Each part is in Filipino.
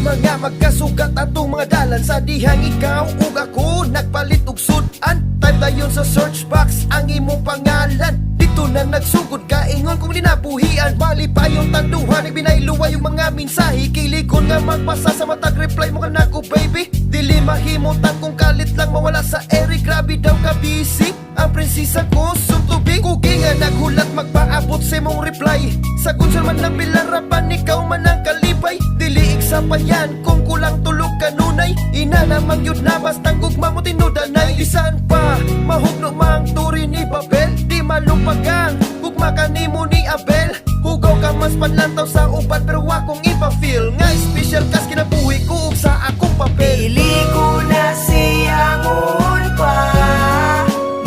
mga magkasugat atong mga dalan sa dihang ikaw ug ako nagpalit og sudan. Type dayon sa search box ang imong pangalan. Dito na nagsugod ka ingon kung linabuhian. Bali pa yung tanduhan, nagbinayluwa yung mga mensahe. Kilikon nga magpasa sa matag reply mo ka nako baby. Dili mahimutan kung kalit lang mawala sa ere. Grabe daw ka busy. Ang prinsesa ko suntubig. Kugi nga naghulat magpaabot sa mong reply. Sa konsol man ng bilarapan ikaw man ang kalipay. Dili iksapan yan kung kulang tulog kanunay. Ina namang yun na bastang gugma mo tinudanay. Isan pa mahugno mang turi ni Babel. Di malupagang gugma ka ni mo ni Abel. Hugaw ka mas panlantaw sa uban pero wakong ipa-feel. Nga special kas kinabuhi ko ug sa akong papel. Pili ko na siyangon pa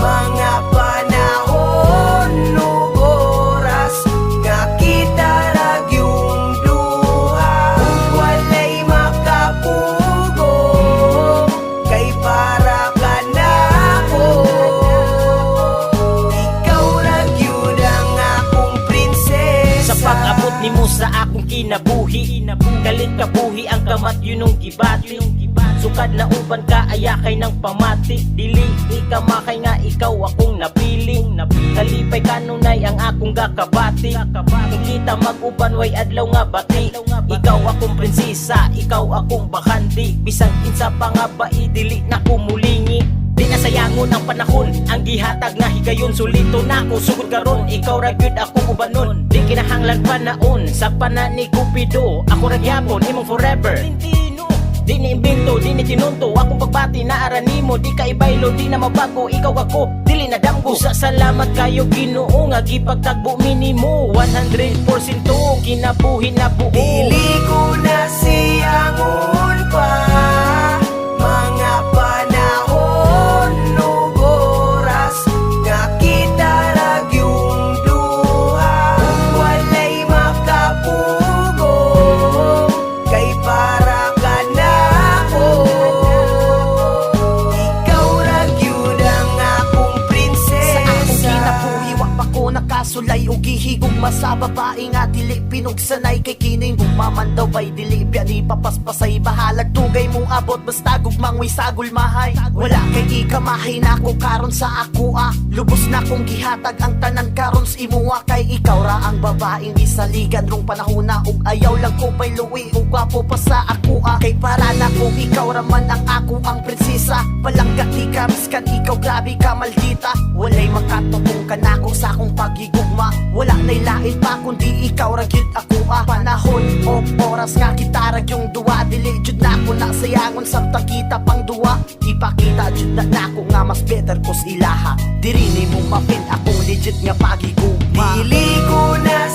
mga panahon ug oras nga kita rag yung duha. Kung walay makapugo kay para ka na ko. Ikaw rag yun ang akong prinsesa. Sa pag-abot nimo sa akong kinabuhi, kalit kabuhi ang kamat yun nung gibati. Sukad na uban ka ayakay ng pamati. Dili ikamakay nga ikaw akong napiling. Kalipay kanunay ang akong gakabati. Kita mag-uban way adlaw nga bati. Ikaw akong prinsesa, ikaw akong bakanti. Bisang kinsa pa nga ba dili na kumulingi. Di nasayangon ang panahon, ang gihatag nga higayon. Sulito na ako, sugod karon, ikaw ragyod ako ubanon. Di kinahanglan panaon, sa pana ni Cupido. Ako ragyapon, imong forever. Di ni imbento, di ni tinunto. Akong pagbati na arani mo. Di ka ibaylo, di na mabago. Ikaw ako, dili na damgo. Sa salamat kayo Ginoo nga gipagtagbo minimo 100% kinabuhi na buo. Pili ko na siyangon pa mga panahon ug oras nga kita rag yung duha. Kung walay makapugo kay para ka na ko. Ikaw rag yun ang akong prinsesa. Sa akong kinabuhi wa pa ko nakasulay o gihigugma sa babae nga dili pinugsanay. Kay kining gumaman daw bay dili biya ni papaspasay. Bahalag tugay mong abot basta gugmang way sagol mahay. Wala kay ikamahay na ko karon sa ako lubos na kong gihatag ang tanan karon sa imuha. Kay ikaw ra ang babaeng isaligan rong panahon na. Ug ayaw lang ko pay luwi ug gwapo pa sa ako Kay para na kung ikaw raman ang ako ang prinsesa. Palangga di ka miskan ikaw grabe ka maldita. Walay makatutong ka na ko sa akong pagigugma. Wala na'y lain pa kundi ikaw ragyod ako Panahon o oras nga kita ragyong duwa. Dili jud na ko nasayangon samtang kita pang duwa. Ipakita jud na ko nga mas better ko sa ilaha. Diri ni mo mapin akong legit nga pagigugma. Pili ko na